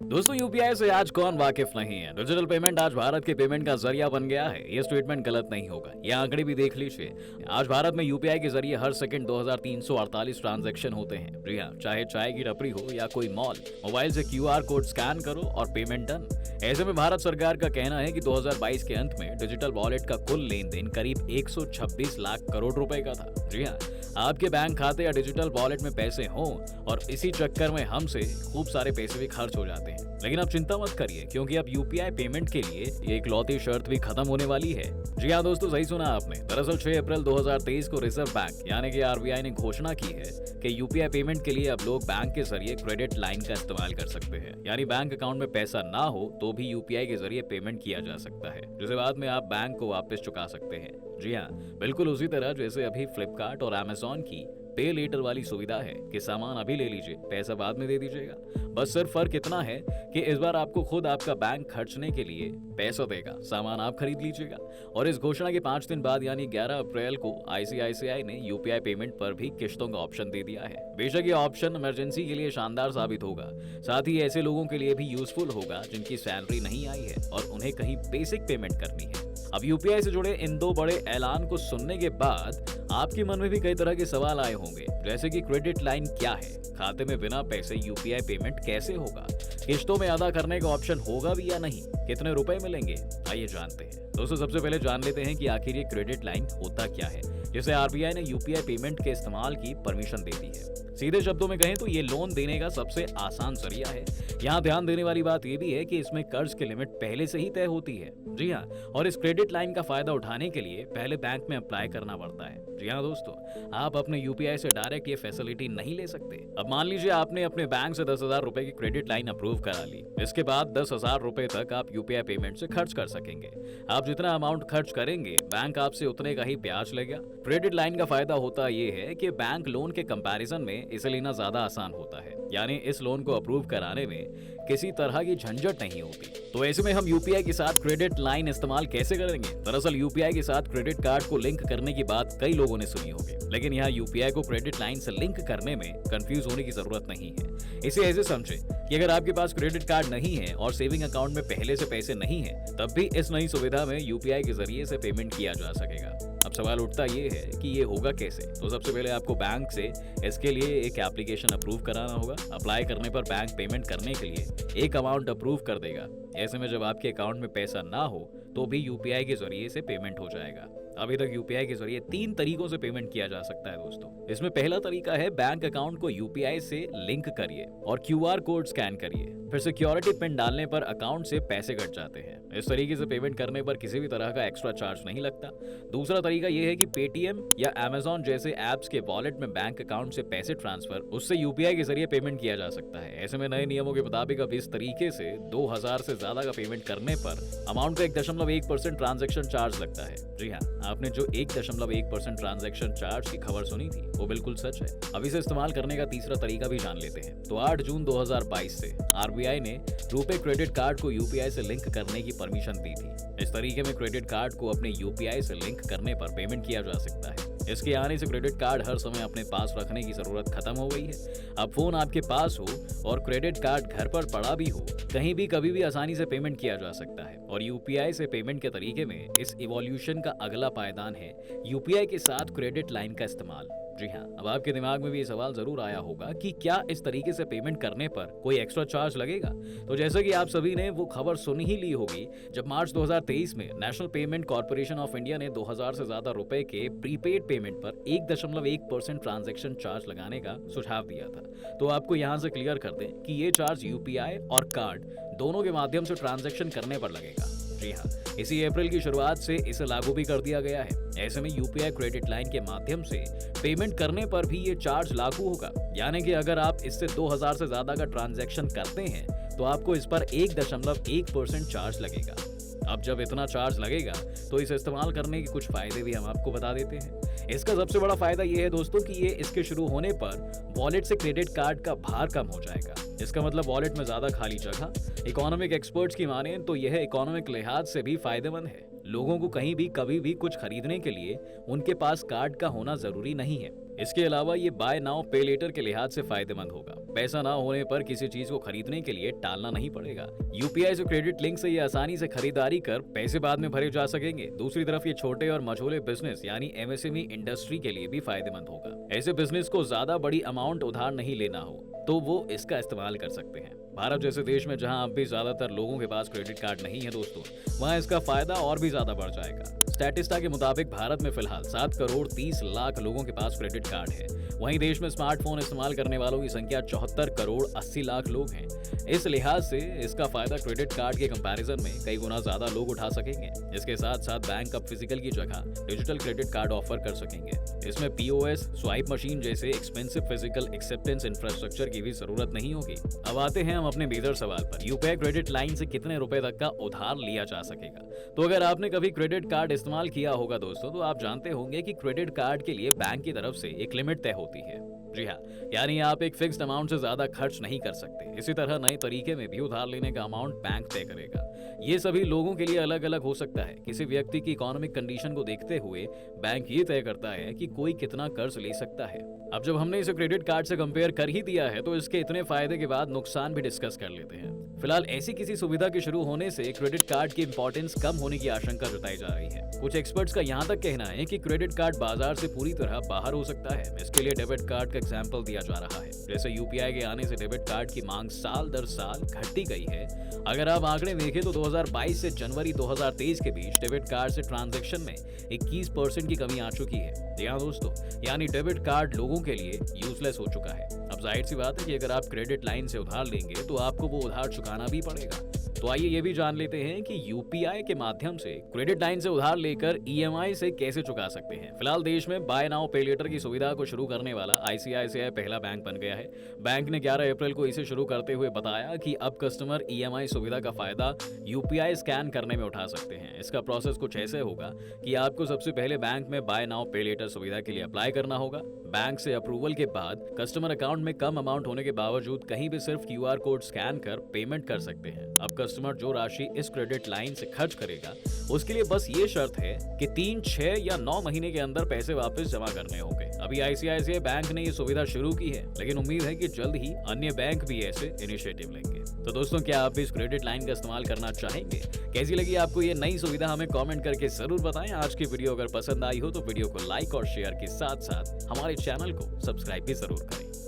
दोस्तों यूपीआई से आज कौन वाकिफ नहीं है। डिजिटल पेमेंट आज भारत के पेमेंट का जरिया बन गया है। ये स्टेटमेंट गलत नहीं होगा। ये आंकड़े भी देख लीजिए। आज भारत में यूपीआई के जरिए हर सेकंड 2348 ट्रांजैक्शन होते हैं। जी हाँ, चाहे चाय की टपरी हो या कोई मॉल, मोबाइल से क्यूआर कोड स्कैन करो और पेमेंट डन। ऐसे में भारत सरकार का कहना है कि 2022 के अंत में डिजिटल वॉलेट का कुल लेन देन करीब 126 लाख करोड़ रुपए का था। जी हाँ, आपके बैंक खाते या डिजिटल वॉलेट में पैसे हों और इसी चक्कर में हमसे खूब सारे पैसे भी खर्च हो जाते हैं। लेकिन आप चिंता मत करिए, क्योंकि अब यूपीआई पेमेंट के लिए ये इकलौती शर्त भी खत्म होने वाली है। जी हाँ दोस्तों, सही सुना आपने। दरअसल 6 अप्रैल 2023 को रिजर्व बैंक यानी कि आरबीआई ने घोषणा की है कि यूपीआई पेमेंट के लिए अब लोग बैंक के जरिए क्रेडिट लाइन का इस्तेमाल कर सकते हैं। यानी बैंक अकाउंट में पैसा ना हो तो भी यूपीआई के जरिए पेमेंट किया जा सकता है, जिसे बाद में आप बैंक को वापस चुका सकते हैं। जी हाँ, बिल्कुल उसी तरह जैसे अभी फ्लिपकार्ट और अमेजॉन की पे लेटर वाली सुविधा है कि सामान अभी ले लीजिए, पैसा बाद में दे दीजिएगा। बस सिर्फ फर्क इतना है कि इस बार आपको खुद आपका बैंक खर्चने के लिए पैसा देगा, सामान आप खरीद लीजिएगा। और इस घोषणा के 5 दिन बाद यानी 11 अप्रैल को आईसीआईसीआई ने यूपीआई पेमेंट पर भी किश्तों का ऑप्शन दे दिया है। बेशक ये ऑप्शन इमरजेंसी के लिए शानदार साबित होगा, साथ ही ऐसे लोगों के लिए भी यूजफुल होगा जिनकी सैलरी नहीं आई है और उन्हें कहीं बेसिक पेमेंट करनी है। अब यूपीआई से जुड़े इन 2 बड़े ऐलान को सुनने के बाद आपके मन में भी कई तरह के सवाल आए होंगे, जैसे कि क्रेडिट लाइन क्या है, खाते में बिना पैसे यूपीआई पेमेंट कैसे होगा, किश्तों में अदा करने का ऑप्शन होगा भी या नहीं, कितने रुपए मिलेंगे। आइए जानते हैं। दोस्तों सबसे पहले जान लेते हैं कि आखिर ये क्रेडिट लाइन होता क्या है, जिसे आरबीआई ने यूपीआई पेमेंट के इस्तेमाल की परमिशन दे दी है। सीधे शब्दों में कहें तो ये लोन देने का सबसे आसान जरिया है। यहाँ ध्यान देने वाली बात यह भी है कि इसमें कर्ज की लिमिट पहले से ही तय होती है। जी हाँ, और इस क्रेडिट लाइन का फायदा उठाने के लिए पहले बैंक में अप्लाई करना पड़ता है। जी हाँ दोस्तों, आप अपने यूपीआई से डायरेक्ट ये फैसिलिटी नहीं ले सकते। अब मान लीजिए आपने अपने बैंक से 10,000 रुपए की क्रेडिट लाइन अप्रूव करा ली। इसके बाद 10,000 रुपए तक आप यूपीआई पेमेंट से खर्च कर सकेंगे। आप जितना अमाउंट खर्च करेंगे बैंक आपसे उतने का ही ब्याज लेगा। क्रेडिट लाइन का फायदा होता ये है कि बैंक लोन के कंपैरिजन में इसे लेना ज्यादा आसान होता है, यानी इस लोन को अप्रूव कराने में किसी तरह की झंझट नहीं होती। तो ऐसे में हम यूपीआई के साथ क्रेडिट लाइन इस्तेमाल कैसे करेंगे। दरअसल यूपीआई के साथ क्रेडिट कार्ड को लिंक करने की बात कई लोगों ने सुनी होगी, लेकिन यहाँ यूपीआई को क्रेडिट लाइन से लिंक करने में कंफ्यूज होने की जरूरत नहीं है। इसे ऐसे समझे कि अगर आपके पास क्रेडिट कार्ड नहीं है और सेविंग अकाउंट में पहले से पैसे नहीं है, तब भी इस नई सुविधा में यूपीआई के जरिए से पेमेंट किया जा सकेगा। अब सवाल उठता ये है कि ये होगा कैसे। तो सबसे पहले आपको बैंक से इसके लिए एक एप्लीकेशन अप्रूव कराना होगा। अप्लाई करने पर बैंक पेमेंट करने के लिए एक अमाउंट अप्रूव कर देगा। ऐसे में जब आपके अकाउंट में पैसा ना हो तो भी यूपीआई के जरिए से पेमेंट हो जाएगा। अभी तक यूपीआई के जरिए 3 तरीकों से पेमेंट किया जा सकता है दोस्तों। इसमें पहला तरीका है बैंक अकाउंट को यूपीआई से लिंक करिए और क्यूआर कोड स्कैन करिए, फिर सिक्योरिटी पिन डालने पर अकाउंट से पैसे कट जाते हैं। इस तरीके से पेमेंट करने पर किसी भी तरह का एक्स्ट्रा चार्ज नहीं लगता। दूसरा तरीका यह है कि पेटीएम या अमेजॉन जैसे ऐप्स के वॉलेट में बैंक अकाउंट से पैसे ट्रांसफर उससे यूपीआई के जरिए पेमेंट किया जा सकता है। ऐसे में नए नियमों के मुताबिक अब इस तरीके से 2,000 से ज्यादा का पेमेंट करने पर अमाउंट का 1.1% ट्रांजेक्शन चार्ज लगता है। जी हाँ, आपने जो 1.1% ट्रांजैक्शन चार्ज की खबर सुनी थी वो बिल्कुल सच है। अब इसे इस्तेमाल करने का तीसरा तरीका भी जान लेते हैं। तो 8 जून 2022 से आरबीआई ने रुपे क्रेडिट कार्ड को यूपीआई से लिंक करने की परमिशन दी थी। इस तरीके में क्रेडिट कार्ड को अपने यूपीआई से लिंक करने पर पेमेंट किया जा सकता है। इसके आने से क्रेडिट कार्ड हर समय अपने पास रखने की जरूरत खत्म हो गई है। अब फोन आपके पास हो और क्रेडिट कार्ड घर पर पड़ा भी हो, कहीं भी कभी भी आसानी से पेमेंट किया जा सकता है। और यूपीआई से पेमेंट के तरीके में इस इवोल्यूशन का अगला पायदान है यूपीआई के साथ क्रेडिट लाइन का इस्तेमाल। जी हाँ, अब आपके दिमाग में भी ये सवाल जरूर आया होगा कि क्या इस तरीके से पेमेंट करने पर कोई एक्स्ट्रा चार्ज लगेगा। तो जैसे कि आप सभी ने वो खबर सुन ही ली होगी, जब मार्च 2023 में national payment corporation of India ने 2,000 से ज्यादा रुपए के प्रीपेड पेमेंट पर 1.1% ट्रांजैक्शन चार्ज लगाने का सुझाव दिया था। तो आपको यहाँ से क्लियर कर दें कि ये चार्ज यूपीआई और कार्ड दोनों के माध्यम से ट्रांजैक्शन करने पर लगेगा। जी हाँ, इसी अप्रैल की शुरुआत से इसे लागू भी कर दिया गया है। ऐसे में यूपीआई क्रेडिट लाइन के माध्यम से पेमेंट करने पर भी ये चार्ज लागू होगा, यानी कि अगर आप इससे 2,000 से ज्यादा का ट्रांजैक्शन करते हैं तो आपको इस पर 1.1% चार्ज लगेगा। अब जब इतना चार्ज लगेगा तो इसे इस्तेमाल करने के कुछ फायदे भी हम आपको बता देते हैं। इसका सबसे बड़ा फायदा ये है दोस्तों कि ये इसके शुरू होने पर वॉलेट से क्रेडिट कार्ड का भार कम हो जाएगा। इसका मतलब वॉलेट में ज्यादा खाली जगह। इकोनॉमिक एक्सपर्ट्स की माने तो यह इकोनॉमिक लिहाज से भी फायदेमंद है। लोगों को कहीं भी कभी भी कुछ खरीदने के लिए उनके पास कार्ड का होना जरूरी नहीं है। इसके अलावा ये बाय नाउ पे लेटर के लिहाज से फायदेमंद होगा। पैसा ना होने पर किसी चीज को खरीदने के लिए टालना नहीं पड़ेगा। यूपीआई से क्रेडिट लिंक से ये आसानी से खरीदारी कर पैसे बाद में भरे जा सकेंगे। दूसरी तरफ ये छोटे और मझोले बिजनेस यानी एमएसएमई इंडस्ट्री के लिए भी फायदेमंद होगा। ऐसे बिजनेस को ज्यादा बड़ी अमाउंट उधार नहीं लेना हो तो वो इसका इस्तेमाल कर सकते हैं। भारत जैसे देश में जहां अब भी ज्यादातर लोगों के पास क्रेडिट कार्ड नहीं है दोस्तों, वहां इसका फायदा और भी ज्यादा बढ़ जाएगा। स्टैटिस्टा के मुताबिक भारत में फिलहाल 7 करोड़ 30 लाख लोगों के पास क्रेडिट कार्ड है। वहीं देश में स्मार्टफोन इस्तेमाल करने वालों की संख्या 74 करोड़ 80 लाख लोग हैं। इस लिहाज से इसका फायदा क्रेडिट कार्ड के कंपैरिजन में कई गुना ज्यादा लोग उठा सकेंगे। इसके साथ साथ बैंक अब फिजिकल की जगह डिजिटल क्रेडिट कार्ड ऑफर कर सकेंगे। इसमें पीओएस, स्वाइप मशीन जैसे एक्सपेंसिव फिजिकल एक्सेप्टेंस इंफ्रास्ट्रक्चर की भी जरूरत नहीं होगी। अब आते हैं हम अपने मेजर सवाल पर, यूपीआई क्रेडिट लाइन से कितने रुपए तक का उधार लिया जा सकेगा। तो अगर आपने कभी क्रेडिट कार्ड इस्तेमाल किया होगा दोस्तों, तो आप जानते होंगे कि क्रेडिट कार्ड के लिए बैंक की तरफ से एक लिमिट तय होती है। जी हाँ, यानी आप एक फिक्स्ड अमाउंट से ज्यादा खर्च नहीं कर सकते। इसी तरह नए तरीके में भी उधार लेने का अमाउंट बैंक तय करेगा। ये सभी लोगों के लिए अलग अलग हो सकता है। किसी व्यक्ति की इकोनॉमिक कंडीशन को देखते हुए बैंक ये तय करता है कि कोई कितना कर्ज ले सकता है। अब जब हमने इसे क्रेडिट कार्ड से कंपेयर कर ही दिया है, तो इसके इतने फायदे के बाद नुकसान भी डिस्कस कर लेते हैं। फिलहाल ऐसी किसी सुविधा के शुरू होने से क्रेडिट कार्ड की इंपॉर्टेंस कम होने की आशंका जताई जा रही है। कुछ एक्सपर्ट्स का यहाँ तक कहना है कि क्रेडिट कार्ड बाजार से पूरी तरह बाहर हो सकता है। इसके लिए डेबिट कार्ड का एग्जाम्पल दिया जा रहा है। जैसे यूपीआई के आने से डेबिट कार्ड की मांग साल दर साल घटती गई है। अगर आप आंकड़े देखें तो 2022 से जनवरी 2023 के बीच डेबिट कार्ड से ट्रांजैक्शन में 21% की कमी आ चुकी है। जी हाँ दोस्तों, यानी डेबिट कार्ड लोगों के लिए यूजलेस हो चुका है। अब जाहिर सी बात है कि अगर आप क्रेडिट लाइन से उधार लेंगे तो आपको वो उधार चुकाना भी पड़ेगा। तो आइए ये भी जान लेते हैं कि यूपीआई के माध्यम से क्रेडिट लाइन से उधार लेकर ईएमआई से कैसे चुका सकते हैं। फिलहाल देश में बाय नाउ पे लेटर की सुविधा को शुरू करने वाला आईसीआईसीआई पहला बैंक बन गया है। बैंक ने 11 अप्रैल को इसे शुरू करते हुए बताया कि अब कस्टमर ईएमआई सुविधा का फायदा यूपीआई स्कैन करने में उठा सकते हैं। इसका प्रोसेस कुछ ऐसे होगा कि आपको सबसे पहले बैंक में बाय नाउ पे लेटर सुविधा के लिए अप्लाई करना होगा। बैंक से अप्रूवल के बाद कस्टमर अकाउंट में कम अमाउंट होने के बावजूद कहीं भी सिर्फ क्यूआर कोड स्कैन कर पेमेंट कर सकते हैं। अब कस्टमर जो राशि इस क्रेडिट लाइन से खर्च करेगा उसके लिए बस ये शर्त है कि 3, 6 या 9 महीने के अंदर पैसे वापस जमा करने होंगे। अभी आईसीआईसीआई बैंक ने ये सुविधा शुरू की है, लेकिन उम्मीद है कि जल्द ही अन्य बैंक भी ऐसे इनिशिएटिव लेंगे। तो दोस्तों, क्या आप भी इस क्रेडिट लाइन का इस्तेमाल करना चाहेंगे? कैसी लगी आपको ये नई सुविधा, हमें कमेंट करके जरूर बताएं। आज की वीडियो अगर पसंद आई हो तो वीडियो को लाइक और शेयर के साथ साथ हमारे चैनल को सब्सक्राइब भी जरूर करें।